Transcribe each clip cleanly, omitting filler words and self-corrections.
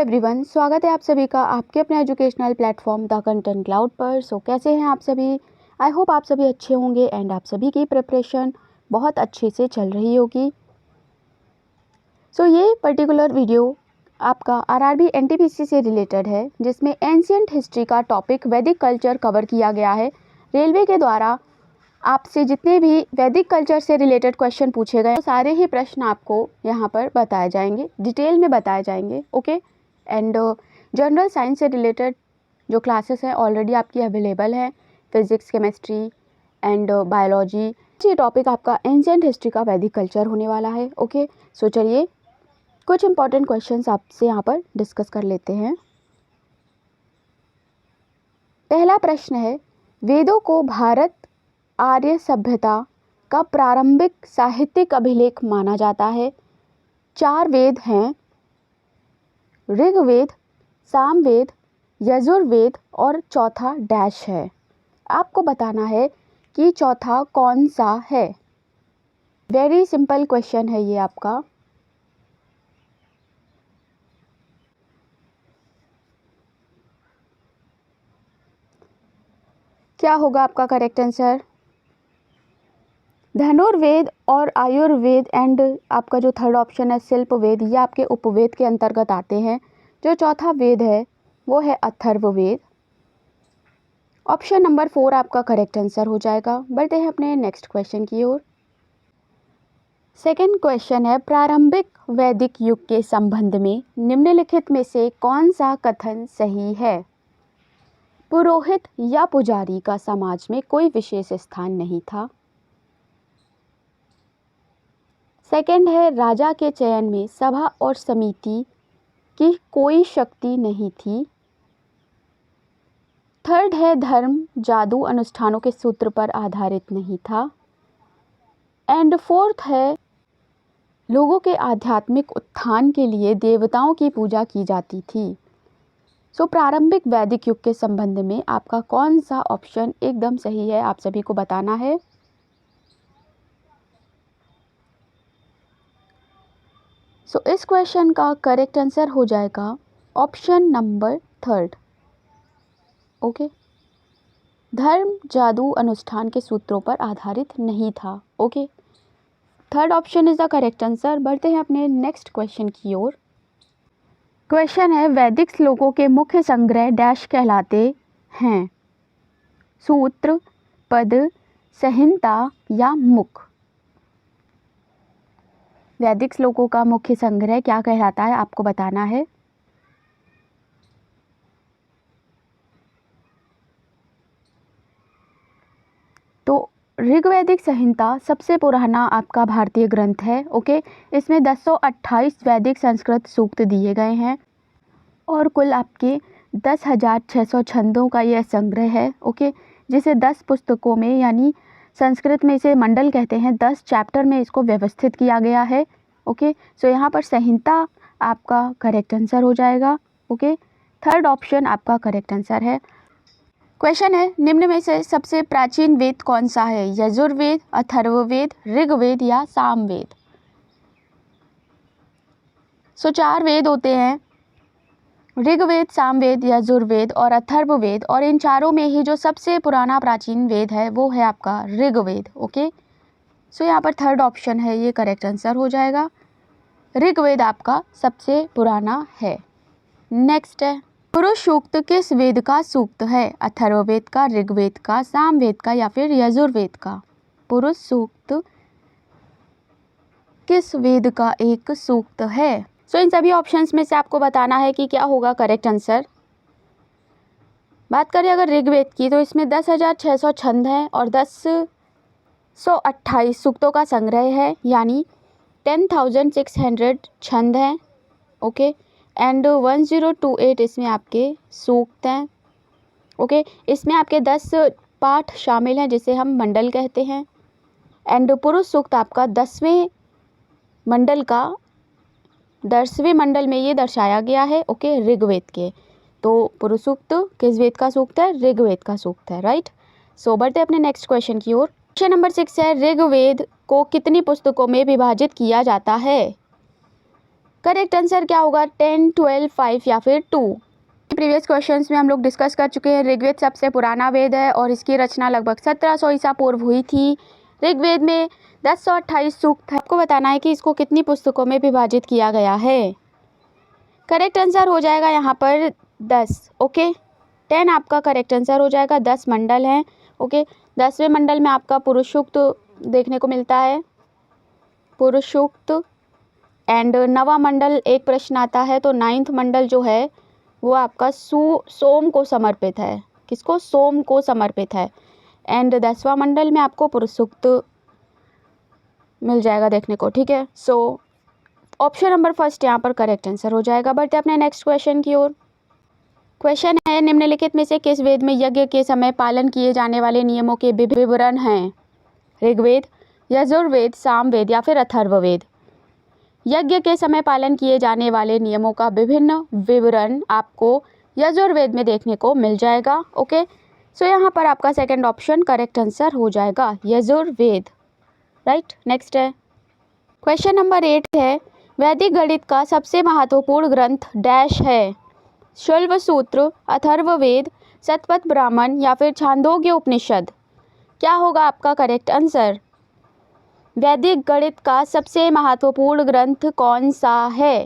Everyone, स्वागत है आप सभी का आपके अपने educational platform the content cloud पर। सो कैसे हैं आप सभी? आई होप आप सभी अच्छे होंगे एंड आप सभी की प्रिपरेशन बहुत अच्छे से चल रही होगी। सो ये पर्टिकुलर वीडियो आपका आरआरबी एनटीपीसी से रिलेटेड है, जिसमें एंशिएंट हिस्ट्री का टॉपिक वैदिक कल्चर कवर किया गया है। रेलवे के द्वारा आपसे जितने भी वैदिक कल्चर से रिलेटेड क्वेश्चन पूछे गए, सारे ही प्रश्न आपको यहाँ पर बताए जाएंगे, डिटेल में बताए जाएंगे। ओके एंड जनरल साइंस से रिलेटेड जो क्लासेस हैं ऑलरेडी आपकी अवेलेबल है, फिजिक्स, केमिस्ट्री एंड बायोलॉजी। ये टॉपिक आपका एंशिएंट हिस्ट्री का वैदिक कल्चर होने वाला है। ओके सो चलिए कुछ इंपॉर्टेंट क्वेश्चंस आपसे यहाँ पर डिस्कस कर लेते हैं। पहला प्रश्न है, वेदों को भारत आर्य सभ्यता का प्रारंभिक साहित्यिक अभिलेख माना जाता है। 4 वेद हैं, ऋग्वेद, सामवेद, यजुर्वेद और चौथा डैश है। आपको बताना है कि चौथा कौन सा है। वेरी सिंपल क्वेश्चन है ये आपका। क्या होगा आपका करेक्ट आंसर? धनुर्वेद और आयुर्वेद एंड आपका जो थर्ड ऑप्शन है शिल्प वेद, ये आपके उपवेद के अंतर्गत आते हैं। जो चौथा वेद है वो है अथर्ववेद। ऑप्शन नंबर 4 आपका करेक्ट आंसर हो जाएगा। बढ़ते हैं अपने नेक्स्ट क्वेश्चन की ओर। सेकेंड क्वेश्चन है, प्रारंभिक वैदिक युग के संबंध में निम्नलिखित में से कौन सा कथन सही है? पुरोहित या पुजारी का समाज में कोई विशेष स्थान नहीं था। सेकंड है, राजा के चयन में सभा और समिति की कोई शक्ति नहीं थी। थर्ड है, धर्म जादू अनुष्ठानों के सूत्र पर आधारित नहीं था। एंड फोर्थ है, लोगों के आध्यात्मिक उत्थान के लिए देवताओं की पूजा की जाती थी। सो प्रारंभिक वैदिक युग के संबंध में आपका कौन सा ऑप्शन एकदम सही है, आप सभी को बताना है। सो इस क्वेश्चन का करेक्ट आंसर हो जाएगा ऑप्शन नंबर 3। ओके, धर्म जादू अनुष्ठान के सूत्रों पर आधारित नहीं था। Okay, third option is the correct answer. बढ़ते हैं अपने नेक्स्ट क्वेश्चन की ओर। क्वेश्चन है, वैदिक श्लोकों के मुख्य संग्रह डैश कहलाते हैं? सूत्र, पद, संहिता या मुख? वैदिक श्लोकों का मुख्य संग्रह क्या कहलाता है, आपको बताना है। तो ऋग्वैदिक संहिता सबसे पुराना आपका भारतीय ग्रंथ है। ओके, इसमें 1028 वैदिक संस्कृत सूक्त दिए गए हैं और कुल आपके 10,600 छंदों का यह संग्रह है। ओके, जिसे 10 पुस्तकों में, यानी संस्कृत में इसे मंडल कहते हैं, 10 चैप्टर में इसको व्यवस्थित किया गया है। ओके, सो यहाँ पर संहिता आपका करेक्ट आंसर हो जाएगा। ओके, थर्ड ऑप्शन आपका करेक्ट आंसर है। क्वेश्चन है, निम्न में से सबसे प्राचीन वेद कौन सा है? यजुर्वेद, अथर्ववेद, ऋग्वेद या सामवेद? सो 4 वेद होते हैं, ऋग्वेद, सामवेद, यजुर्वेद और अथर्ववेद, और इन चारों में ही जो सबसे पुराना प्राचीन वेद है वो है आपका ऋग्वेद। ओके, सो यहाँ पर थर्ड ऑप्शन है, ये करेक्ट आंसर हो जाएगा। ऋग्वेद आपका सबसे पुराना है। नेक्स्ट है, पुरुष सूक्त किस वेद का सूक्त है? अथर्ववेद का, ऋग्वेद का, सामवेद का या फिर यजुर्वेद का? पुरुष सूक्त किस वेद का एक सूक्त है? सो इन सभी ऑप्शंस में से आपको बताना है कि क्या होगा करेक्ट आंसर। बात करें अगर ऋग्वेद की, तो इसमें 10,600 छंद हैं और 10,128 सूक्तों का संग्रह है, यानी 10,600 छंद हैं। ओके, एंड 1028 इसमें आपके सूक्त हैं। ओके, इसमें आपके 10 पाठ शामिल हैं जिसे हम मंडल कहते हैं। एंड पुरुष सूक्त आपका 10वें मंडल का 10वें मंडल में ये दर्शाया गया है। ओके, ऋग्वेद के। तो पुरुष सूक्त किस वेद का सूक्त है? ऋग्वेद का सूक्त है, राइट। सो बढ़ते अपने नेक्स्ट क्वेश्चन की ओर। क्वेश्चन नंबर 6 है, ऋग्वेद को कितनी पुस्तकों में विभाजित किया जाता है? करेक्ट आंसर क्या होगा? 10, 12, 5 या फिर 2। प्रीवियस क्वेश्चंस में हम लोग डिस्कस कर चुके हैं। ऋग्वेद सबसे पुराना वेद है और इसकी रचना लगभग 1700 ईसा पूर्व हुई थी। ऋग्वेद में 1028 सूक्त है। आपको बताना है कि इसको कितनी पुस्तकों में विभाजित किया गया है। करेक्ट आंसर हो जाएगा यहाँ पर 10। ओके, 10 आपका करेक्ट आंसर हो जाएगा। 10 मंडल हैं। ओके, 10वें मंडल में आपका पुरुष सूक्त देखने को मिलता है, पुरुष सूक्त। एंड नवा मंडल एक प्रश्न आता है, तो 9th मंडल जो है वो आपका सोम को समर्पित है। किसको? सोम को समर्पित है। एंड 10वां मंडल में आपको पुरुष सूक्त मिल जाएगा देखने को। ठीक है, सो ऑप्शन नंबर फर्स्ट यहाँ पर करेक्ट आंसर हो जाएगा। बढ़ते अपने नेक्स्ट क्वेश्चन की ओर। क्वेश्चन है, निम्नलिखित में से किस वेद में यज्ञ के समय पालन किए जाने वाले नियमों के विवरण हैं? ऋग्वेद, यजुर्वेद, सामवेद या फिर अथर्ववेद? यज्ञ के समय पालन किए जाने वाले नियमों का विभिन्न विवरण आपको यजुर्वेद में देखने को मिल जाएगा। ओके, सो यहाँ पर आपका सेकंड ऑप्शन करेक्ट आंसर हो जाएगा, यजुर्वेद। राइट, नेक्स्ट है क्वेश्चन नंबर 8 है, वैदिक गणित का सबसे महत्वपूर्ण ग्रंथ डैश है? शल्व सूत्र, अथर्ववेद, शतपथ ब्राह्मण या फिर छांदोग्य उपनिषद? क्या होगा आपका करेक्ट आंसर? वैदिक गणित का सबसे महत्वपूर्ण ग्रंथ कौन सा है?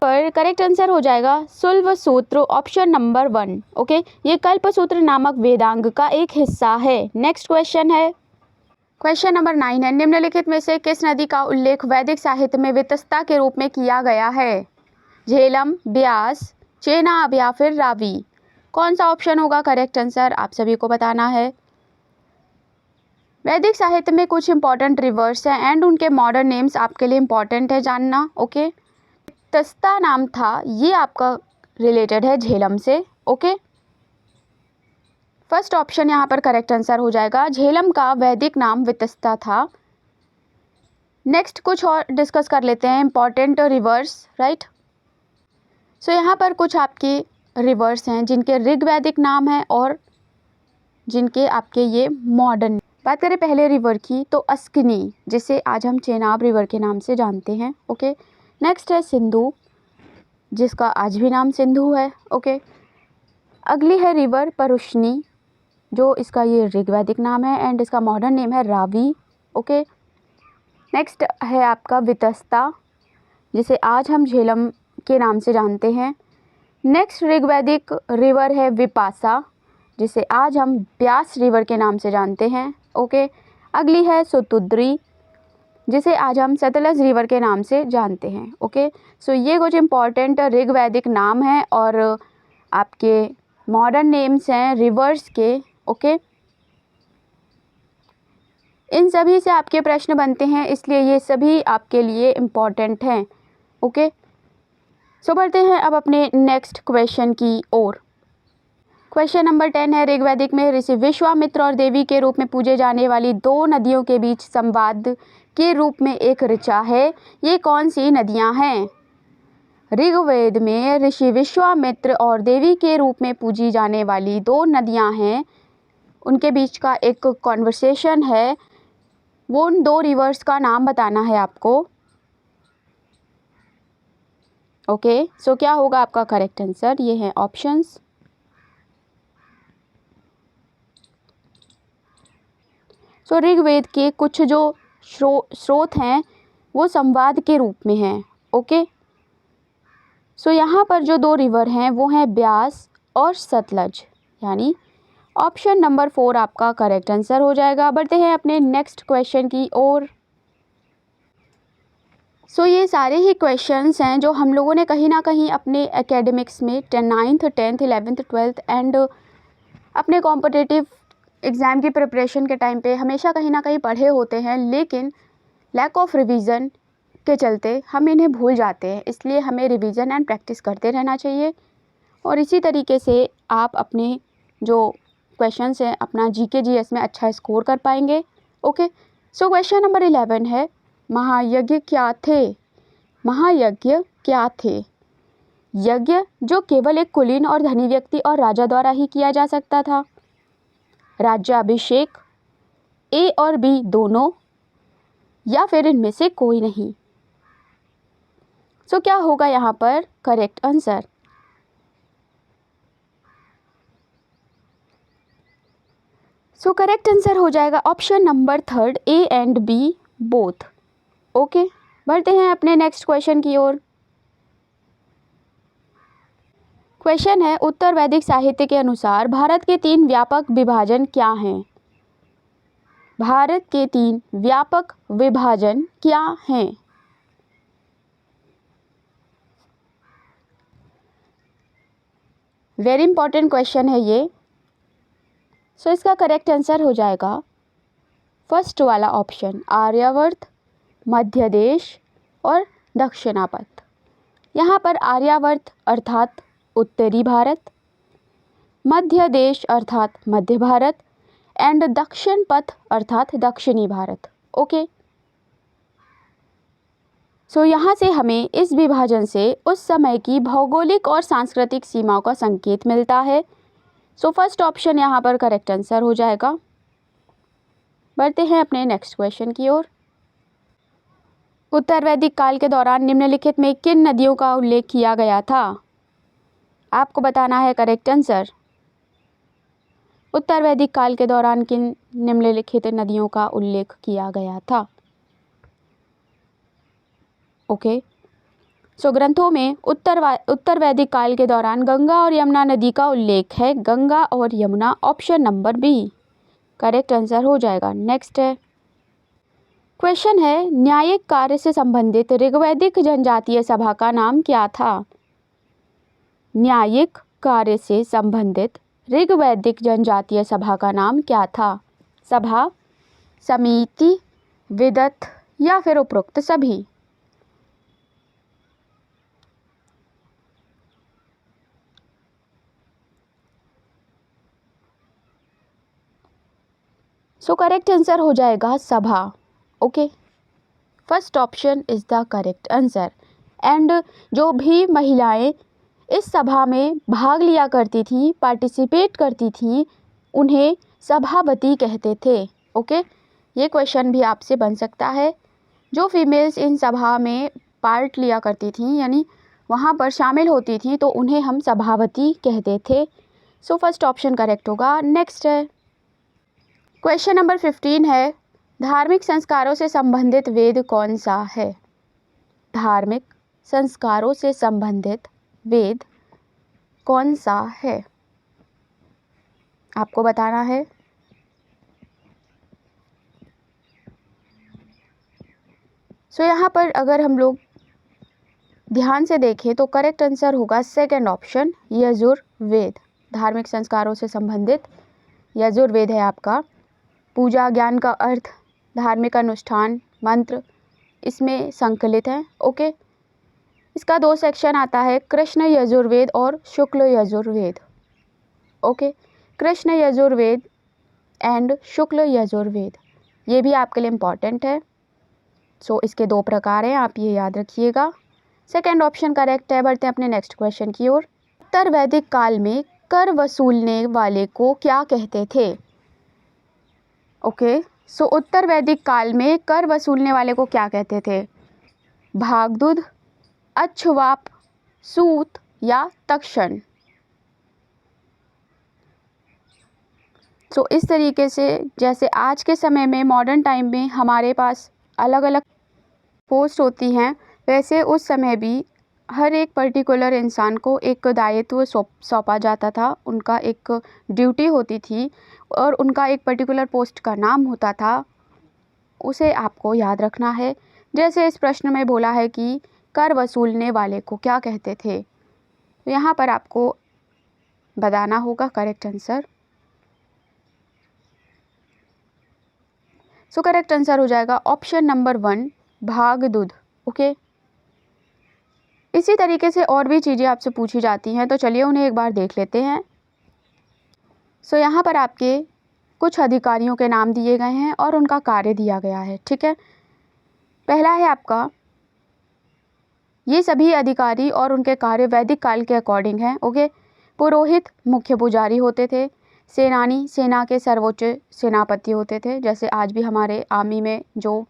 पर करेक्ट आंसर हो जाएगा शल्व सूत्र, ऑप्शन नंबर 1। ओके, ये कल्पसूत्र नामक वेदांग का एक हिस्सा है। नेक्स्ट क्वेश्चन है, क्वेश्चन नंबर 9 है, निम्नलिखित में से किस नदी का उल्लेख वैदिक साहित्य में वितस्ता के रूप में किया गया है? झेलम, ब्यास, चेनाब या फिर रावी? कौन सा ऑप्शन होगा करेक्ट आंसर? आप सभी को बताना है। वैदिक साहित्य में कुछ इंपॉर्टेंट रिवर्स हैं एंड उनके मॉडर्न नेम्स आपके लिए इंपॉर्टेंट है जानना। ओके, वितस्ता नाम था, ये आपका रिलेटेड है झेलम से। ओके, फर्स्ट ऑप्शन यहाँ पर करेक्ट आंसर हो जाएगा। झेलम का वैदिक नाम वितस्ता था। नेक्स्ट कुछ और डिस्कस कर लेते हैं इंपॉर्टेंट रिवर्स। राइट, सो यहाँ पर कुछ आपके रिवर्स हैं जिनके ऋग्वैदिक नाम है और जिनके आपके ये मॉडर्न। बात करें पहले रिवर की, तो अस्किनी, जिसे आज हम चेनाब रिवर के नाम से जानते हैं। ओके, नेक्स्ट है सिंधु, जिसका आज भी नाम सिंधु है। ओके, अगली है रिवर परुष्णी, जो इसका ये ऋग्वैदिक नाम है एंड इसका मॉडर्न नेम है रावी। ओके, नेक्स्ट है आपका वितस्ता, जिसे आज हम झेलम के नाम से जानते हैं। नेक्स्ट ऋग्वैदिक रिवर है विपासा, जिसे आज हम ब्यास रिवर के नाम से जानते हैं। ओके, अगली है सुतुद्री, जिसे आज हम सतलज रिवर के नाम से जानते हैं। ओके, सो ये कुछ इंपॉर्टेंट ऋग्वैदिक नाम हैं और आपके मॉडर्न नेम्स हैं रिवर्स के। ओके, इन सभी से आपके प्रश्न बनते हैं, इसलिए ये सभी आपके लिए इम्पॉर्टेंट हैं। ओके, सो बढ़ते हैं अब अपने नेक्स्ट क्वेश्चन की ओर। क्वेश्चन नंबर 10 है, ऋग्वैदिक में ऋषि विश्वामित्र और देवी के रूप में पूजे जाने वाली दो नदियों के बीच संवाद के रूप में एक ऋचा है, ये कौन सी नदियां हैं? ऋग्वेद में ऋषि विश्वामित्र और देवी के रूप में पूजी जाने वाली दो नदियां हैं, उनके बीच का एक कॉन्वर्सेशन है, वो उन दो रिवर्स का नाम बताना है आपको। ओके, सो क्या होगा आपका करेक्ट आंसर? ये हैं ऑप्शंस। सो ऋग्वेद के कुछ जो स्रोत हैं वो संवाद के रूप में हैं। ओके, सो यहाँ पर जो दो रिवर हैं वो हैं ब्यास और सतलज, यानी ऑप्शन नंबर 4 आपका करेक्ट आंसर हो जाएगा। बढ़ते हैं अपने नेक्स्ट क्वेश्चन की ओर। सो ये सारे ही क्वेश्चंस हैं जो हम लोगों ने कहीं ना कहीं अपने एकेडमिक्स में 9th, 10th, 11th, 12th and अपने कॉम्पिटिटिव एग्ज़ाम की प्रिपरेशन के टाइम पे हमेशा कहीं ना कहीं पढ़े होते हैं, लेकिन लैक ऑफ रिवीजन के चलते हम इन्हें भूल जाते हैं। इसलिए हमें रिवीजन एंड प्रैक्टिस करते रहना चाहिए और इसी तरीके से आप अपने जो क्वेश्चंस हैं अपना जीके जीएस में अच्छा स्कोर कर पाएंगे। ओके, सो क्वेश्चन नंबर 11 है, महायज्ञ क्या थे? महायज्ञ क्या थे? यज्ञ जो केवल एक कुलीन और धनी व्यक्ति और राजा द्वारा ही किया जा सकता था, राज्याभिषेक, ए और बी दोनों, या फिर इनमें से कोई नहीं। सो क्या होगा यहाँ पर correct answer? So correct answer हो जाएगा option number third, A and B both. Okay, बढ़ते हैं अपने नेक्स्ट क्वेश्चन की ओर। क्वेश्चन है, उत्तर वैदिक साहित्य के अनुसार भारत के 3 व्यापक विभाजन क्या हैं? भारत के 3 व्यापक विभाजन क्या हैं? वेरी इंपॉर्टेंट क्वेश्चन है ये। सो इसका करेक्ट आंसर हो जाएगा फर्स्ट वाला ऑप्शन, आर्यावर्त, मध्य देश और दक्षिणापथ। यहाँ पर आर्यावर्त अर्थात उत्तरी भारत, मध्य देश अर्थात मध्य भारत एंड दक्षिण पथ अर्थात दक्षिणी भारत। ओके, सो यहाँ से हमें इस विभाजन से उस समय की भौगोलिक और सांस्कृतिक सीमाओं का संकेत मिलता है। सो फर्स्ट ऑप्शन यहाँ पर करेक्ट आंसर हो जाएगा। बढ़ते हैं अपने नेक्स्ट क्वेश्चन की ओर। उत्तर वैदिक काल के दौरान निम्नलिखित में किन नदियों का उल्लेख किया गया था? आपको बताना है करेक्ट आंसर। उत्तर वैदिक काल के दौरान किन निम्नलिखित नदियों का उल्लेख किया गया था? ओके, सो ग्रंथों में उत्तर वैदिक काल के दौरान गंगा और यमुना नदी का उल्लेख है। गंगा और Yamuna, option number B correct answer हो जाएगा। नेक्स्ट है क्वेश्चन है, न्यायिक कार्य से संबंधित ऋग्वैदिक जनजातीय सभा का नाम क्या था? न्यायिक कार्य से संबंधित ऋग्वैदिक जनजातीय सभा का नाम क्या था? सभा, समिति, विदत या फिर उपरोक्त सभी? सो करेक्ट आंसर हो जाएगा सभा। Okay, first option is the correct answer. And जो भी महिलाएं इस सभा में भाग लिया करती थी, पार्टिसिपेट करती थी, उन्हें सभावती कहते थे। ओके, ये क्वेश्चन भी आपसे बन सकता है। जो फीमेल्स इन सभा में पार्ट लिया करती थी, यानी वहाँ पर शामिल होती थी, तो उन्हें हम सभावती कहते थे। सो फर्स्ट ऑप्शन करेक्ट होगा। नेक्स्ट है क्वेश्चन नंबर 15 है, धार्मिक संस्कारों से संबंधित वेद कौन सा है? धार्मिक संस्कारों से संबंधित वेद कौन सा है? आपको बताना है। सो यहाँ पर अगर हम लोग ध्यान से देखें तो करेक्ट आंसर होगा सेकंड ऑप्शन, यजुर्वेद। धार्मिक संस्कारों से संबंधित यजुर्वेद है आपका। पूजा, ज्ञान का अर्थ, धार्मिक अनुष्ठान, मंत्र इसमें संकलित है। ओके, इसका 2 सेक्शन आता है, कृष्ण यजुर्वेद और शुक्ल यजुर्वेद। ओके, कृष्ण यजुर्वेद एंड शुक्ल यजुर्वेद, ये भी आपके लिए इम्पॉर्टेंट है। सो इसके 2 प्रकार हैं, आप ये याद रखिएगा। सेकेंड ऑप्शन करेक्ट है। बढ़ते हैं अपने नेक्स्ट क्वेश्चन की ओर। उत्तर वैदिक काल में कर वसूलने वाले को क्या कहते थे? ओके, सो उत्तर वैदिक काल में कर वसूलने वाले को क्या कहते थे? भागदुद, अक्षवाप, सूत या तक्षण? सो इस तरीके से जैसे आज के समय में मॉडर्न टाइम में हमारे पास अलग अलग पोस्ट होती हैं, वैसे उस समय भी हर एक पर्टिकुलर इंसान को एक दायित्व सौंपा जाता था। उनका एक ड्यूटी होती थी और उनका एक पर्टिकुलर पोस्ट का नाम होता था, उसे आपको याद रखना है। जैसे इस प्रश्न में बोला है कि कर वसूलने वाले को क्या कहते थे, तो यहाँ पर आपको बताना होगा correct answer. So correct answer हो जाएगा ऑप्शन नंबर 1, भागदुद। ओके, इसी तरीके से और भी चीज़ें आपसे पूछी जाती हैं, तो चलिए उन्हें एक बार देख लेते हैं। सो यहाँ पर आपके कुछ अधिकारियों के नाम दिए गए हैं और उनका कार्य दिया गया है। ठीक है, पहला है आपका, ये सभी अधिकारी और उनके कार्य वैदिक काल के अकॉर्डिंग हैं। ओके, पुरोहित मुख्य पुजारी होते थे, सेनानी सेना के सर्वोच्च सेनापति होते थे, जैसे आज भी हमारे आर्मी में जो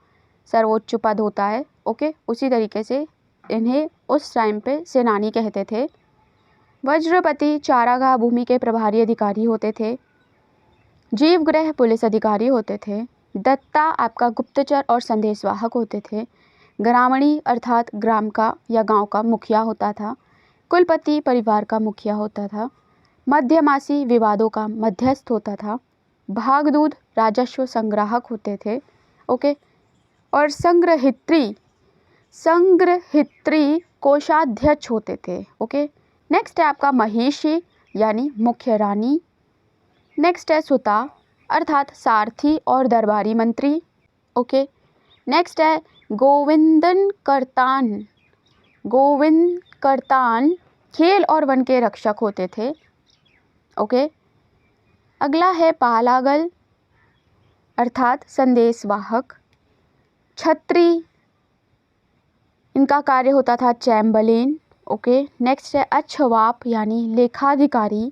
सर्वोच्च पद होता है। ओके, उसी तरीके से इन्हें उस टाइम पे सेनानी कहते थे। वज्रपति चारागाह भूमि के प्रभारी अधिकारी होते थे। जीवग्रह पुलिस अधिकारी होते थे। दत्ता आपका गुप्तचर और संदेशवाहक होते थे। ग्रामणी अर्थात ग्राम का या गांव का मुखिया होता था। कुलपति परिवार का मुखिया होता था। मध्यमासी विवादों का मध्यस्थ होता था। भागदूत राजस्व संग्राहक होते थे। ओके। और संग्रहित्री कोषाध्यक्ष होते थे। ओके। नेक्स्ट है आपका महिषी यानी मुख्य रानी। नेक्स्ट है सुता अर्थात सारथी और दरबारी मंत्री। ओके। नेक्स्ट है गोविंद करतान खेल और वन के रक्षक होते थे। ओके। अगला है पालागल अर्थात संदेशवाहक। छत्री इनका कार्य होता था चैम्बरलेन। ओके। नेक्स्ट है अच्छवाप यानी लेखाधिकारी।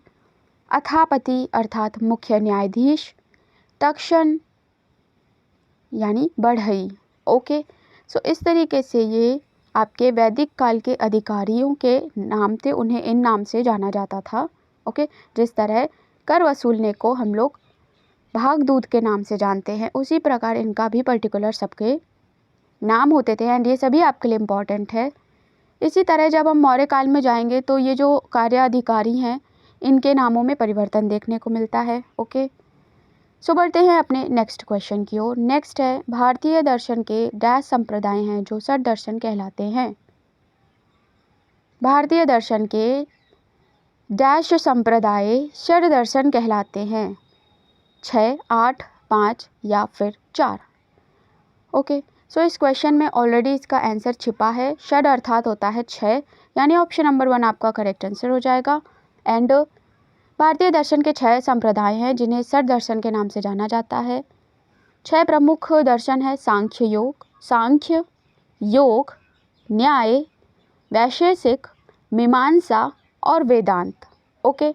अथापति अर्थात मुख्य न्यायाधीश। तक्षण यानी बढ़ई। ओके। सो इस तरीके से ये आपके वैदिक काल के अधिकारियों के नाम थे, उन्हें इन नाम से जाना जाता था। ओके। जिस तरह कर वसूलने को हम लोग भागदूत के नाम से जानते हैं, उसी प्रकार इनका भी पर्टिकुलर सबके नाम होते थे एंड ये सभी आपके लिए इम्पॉर्टेंट है। इसी तरह जब हम मौर्य काल में जाएंगे तो ये जो कार्याधिकारी हैं इनके नामों में परिवर्तन देखने को मिलता है। ओके। सो बढ़ते हैं अपने नेक्स्ट क्वेश्चन की ओर। नेक्स्ट है भारतीय दर्शन के डैश संप्रदाय हैं जो षट दर्शन कहलाते हैं। भारतीय दर्शन के डैश संप्रदाय षट दर्शन कहलाते हैं। 6, 8, 5 या फिर 4। ओके। सो इस क्वेश्चन में ऑलरेडी इसका आंसर छिपा है। षड अर्थात होता है 6 यानी ऑप्शन नंबर 1 आपका करेक्ट आंसर हो जाएगा। एंड भारतीय दर्शन के 6 संप्रदाय हैं जिन्हें षट दर्शन के नाम से जाना जाता है। 6 प्रमुख दर्शन है सांख्य योग न्याय वैशेषिक मीमांसा और वेदांत। ओके।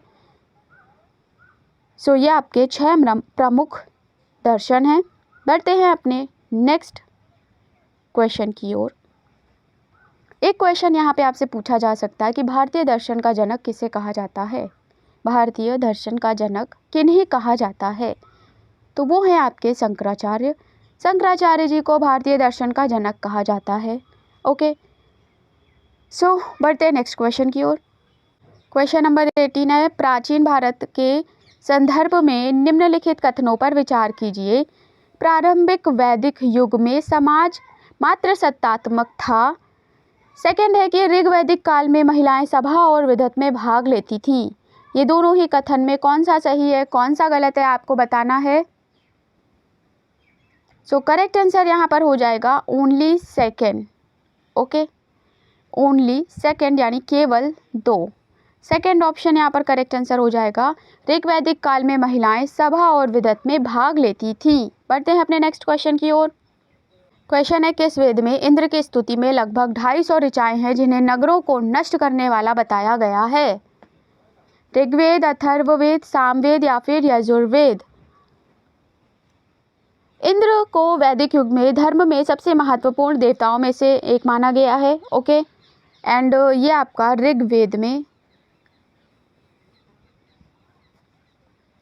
सो ये आपके 6 प्रमुख दर्शन हैं। बढ़ते हैं अपने नेक्स्ट क्वेश्चन की ओर। एक क्वेश्चन यहाँ पे आपसे पूछा जा सकता है कि भारतीय दर्शन का जनक किसे कहा जाता है। भारतीय दर्शन का जनक किन्हें कहा जाता है, तो वो है आपके शंकराचार्य। शंकराचार्य जी को भारतीय दर्शन का जनक कहा जाता है। ओके। सो बढ़ते हैं नेक्स्ट क्वेश्चन की ओर। क्वेश्चन नंबर 18 है प्राचीन भारत के संदर्भ में निम्नलिखित कथनों पर विचार कीजिए। प्रारंभिक वैदिक युग में समाज मात्र सत्तात्मक था। सेकंड है कि ऋग्वैदिक काल में महिलाएं सभा और विधत में भाग लेती थीं। ये दोनों ही कथन में कौन सा सही है कौन सा गलत है आपको बताना है। सो करेक्ट आंसर यहाँ पर हो जाएगा only second. Okay. Only second यानी केवल 2। सेकेंड ऑप्शन यहाँ पर करेक्ट आंसर हो जाएगा। ऋग्वैदिक काल में महिलाएं सभा और विधत में भाग लेती थीं। बढ़ते हैं अपने नेक्स्ट क्वेश्चन की ओर। क्वेश्चन है किस वेद में इंद्र की स्तुति में लगभग 250 ऋचाएं हैं जिन्हें नगरों को नष्ट करने वाला बताया गया है। ऋग्वेद अथर्ववेद सामवेद या फिर यजुर्वेद। इंद्र को वैदिक युग में धर्म में सबसे महत्वपूर्ण देवताओं में से एक माना गया है। ओके। एंड ये आपका ऋग्वेद में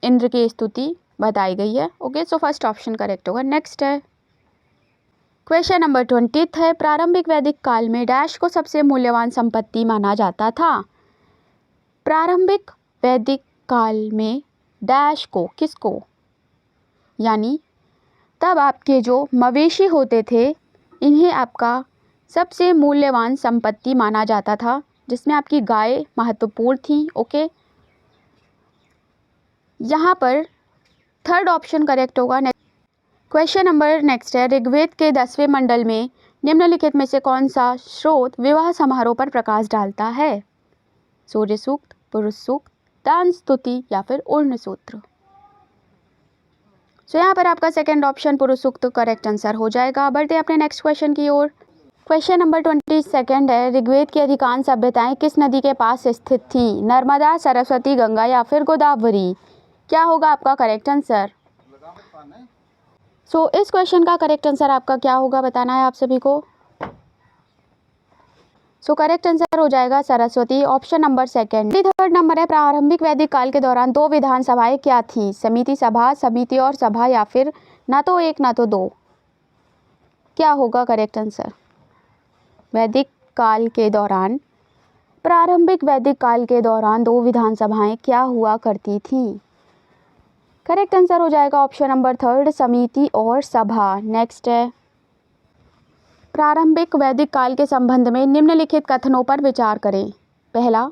इंद्र की स्तुति बताई गई है। Okay. So first option correct होगा। नेक्स्ट है क्वेश्चन नंबर 20 है प्रारंभिक वैदिक काल में डैश को सबसे मूल्यवान संपत्ति माना जाता था। प्रारंभिक वैदिक काल में डैश को किसको, यानी तब आपके जो मवेशी होते थे इन्हें आपका सबसे मूल्यवान संपत्ति माना जाता था, जिसमें आपकी गाय महत्वपूर्ण थी। ओके। यहाँ पर थर्ड ऑप्शन करेक्ट होगा। क्वेश्चन नंबर नेक्स्ट है ऋग्वेद के 10वें मंडल में निम्नलिखित में से कौन सा स्रोत विवाह समारोह पर प्रकाश डालता है। सूर्य सूक्त, पुरुष सूक्त, दान स्तुति या फिर उर्ण सूत्र। सो यहाँ पर आपका सेकंड ऑप्शन पुरुष सूक्त करेक्ट आंसर हो जाएगा। बढ़ते अपने नेक्स्ट क्वेश्चन की ओर। क्वेश्चन नंबर 22 है ऋग्वेद की अधिकांश सभ्यताएं किस नदी के पास स्थित थीं। नर्मदा, सरस्वती, गंगा या फिर गोदावरी। क्या होगा आपका करेक्ट आंसर। सो इस क्वेश्चन का करेक्ट आंसर आपका क्या होगा बताना है आप सभी को। सो करेक्ट आंसर हो जाएगा Saraswati, option number second. Third number है प्रारंभिक वैदिक काल के दौरान दो विधानसभाएं क्या थी? समिति सभा, समिति और सभा, या फिर ना तो एक ना तो दो। क्या होगा करेक्ट आंसर? वैदिक काल के दौरान, प्रारंभिक वैदिक काल के दौरान दो विधानसभाएं क्या हुआ करती थी? करेक्ट आंसर हो जाएगा ऑप्शन नंबर थर्ड, समिति और सभा। नेक्स्ट है प्रारंभिक वैदिक काल के संबंध में निम्नलिखित कथनों पर विचार करें। पहला,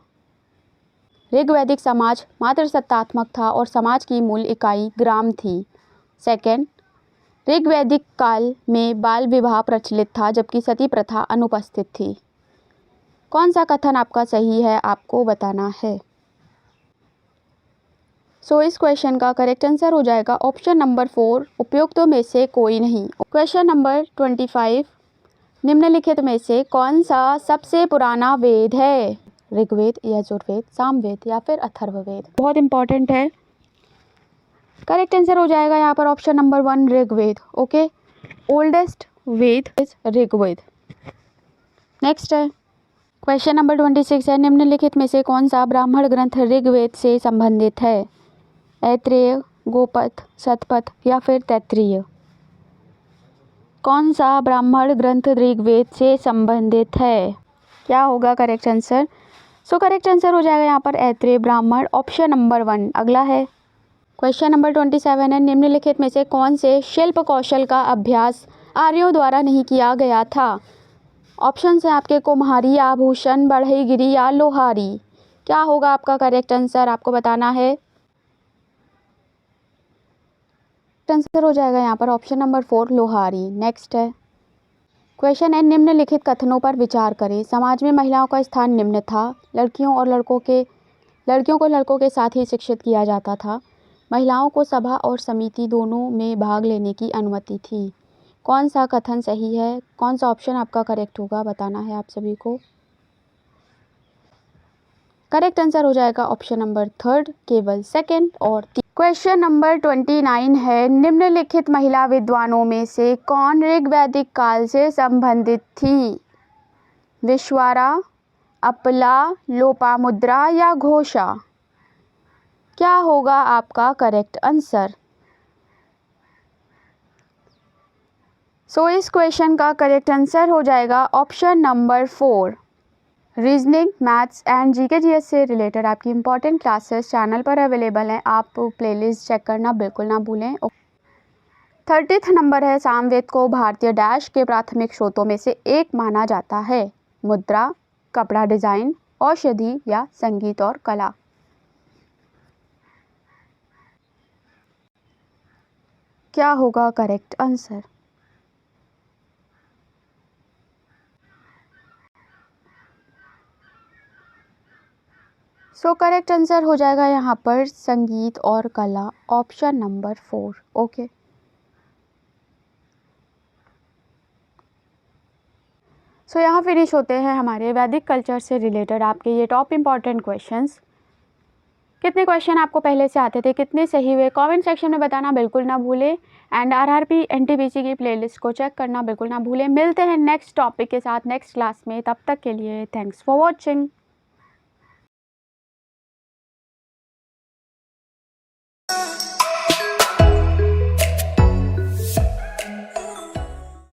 ऋग्वैदिक समाज मातृसत्तात्मक था और समाज की मूल इकाई ग्राम थी। सेकंड, ऋग्वैदिक काल में बाल विवाह प्रचलित था जबकि सती प्रथा अनुपस्थित थी। कौन सा कथन आपका सही है, आपको बताना है। सो इस क्वेश्चन का करेक्ट आंसर हो जाएगा ऑप्शन नंबर 4, उपयुक्तों में से कोई नहीं। क्वेश्चन नंबर 25, निम्नलिखित में से कौन सा सबसे पुराना वेद है? ऋग्वेद, यजुर्वेद, सामवेद या फिर अथर्ववेद? बहुत इंपॉर्टेंट है। करेक्ट आंसर हो जाएगा यहाँ पर option number 1, Rigveda. Okay, oldest Veda is Rigveda. Next है क्वेश्चन नंबर 26 है, निम्नलिखित में से कौन सा ब्राह्मण ग्रंथ ऋग्वेद से संबंधित है? ऐत्रेय, गोपथ, शतपथ या फिर तैत्तिरीय? कौन सा ब्राह्मण ग्रंथ ऋग्वेद से संबंधित है? क्या होगा correct answer? So correct answer हो जाएगा यहाँ पर ऐत्रेय ब्राह्मण, ऑप्शन नंबर 1। अगला है क्वेश्चन नंबर 27 है, निम्नलिखित में से कौन से शिल्प कौशल का अभ्यास आर्यों द्वारा नहीं किया गया था? ऑप्शन है आपके कुम्हारी, आभूषण, बढ़ईगिरी या लोहारी। क्या होगा आपका करेक्ट आंसर, आपको बताना है। आंसर हो जाएगा यहाँ पर ऑप्शन नंबर 4, लोहारी। नेक्स्ट है क्वेश्चन है, निम्नलिखित कथनों पर विचार करें। समाज में महिलाओं का स्थान निम्न था। लड़कियों को लड़कों के साथ ही शिक्षित किया जाता था। महिलाओं को सभा और समिति दोनों में भाग लेने की अनुमति थी। कौन सा कथन सही है? कौन सा ऑप्शन आपका करेक्ट होगा, बताना है आप सभी को। करेक्ट आंसर हो जाएगा ऑप्शन नंबर 3, केवल सेकंड और क्वेश्चन नंबर 29 है, निम्नलिखित महिला विद्वानों में से कौन ऋग्वैदिक काल से संबंधित थी? विश्वारा, अपला, लोपामुद्रा या घोषा? क्या होगा आपका करेक्ट आंसर? सो इस क्वेश्चन का करेक्ट आंसर हो जाएगा option number 4। Reasoning, maths and GK से रिलेटेड आपकी इंपॉर्टेंट क्लासेस चैनल पर अवेलेबल हैं। आप प्लेलिस्ट चेक करना बिल्कुल ना भूलें। 30th नंबर है, सामवेद को भारतीय डैश के प्राथमिक स्रोतों में से एक माना जाता है। मुद्रा, कपड़ा डिजाइन, औषधि या संगीत और कला? क्या होगा correct answer? So correct answer हो जाएगा यहाँ पर संगीत और कला, ऑप्शन नंबर 4। ओके, सो यहाँ फिनिश होते हैं हमारे वैदिक कल्चर से रिलेटेड आपके ये टॉप इम्पॉर्टेंट क्वेश्चंस। कितने क्वेश्चन आपको पहले से आते थे, कितने सही हुए, कमेंट सेक्शन में बताना बिल्कुल ना भूलें। एंड आरआरबी एनटीपीसी की प्लेलिस्ट को चेक करना बिल्कुल ना भूलें। मिलते हैं नेक्स्ट टॉपिक के साथ नेक्स्ट क्लास में, तब तक के लिए थैंक्स फॉर वॉचिंग।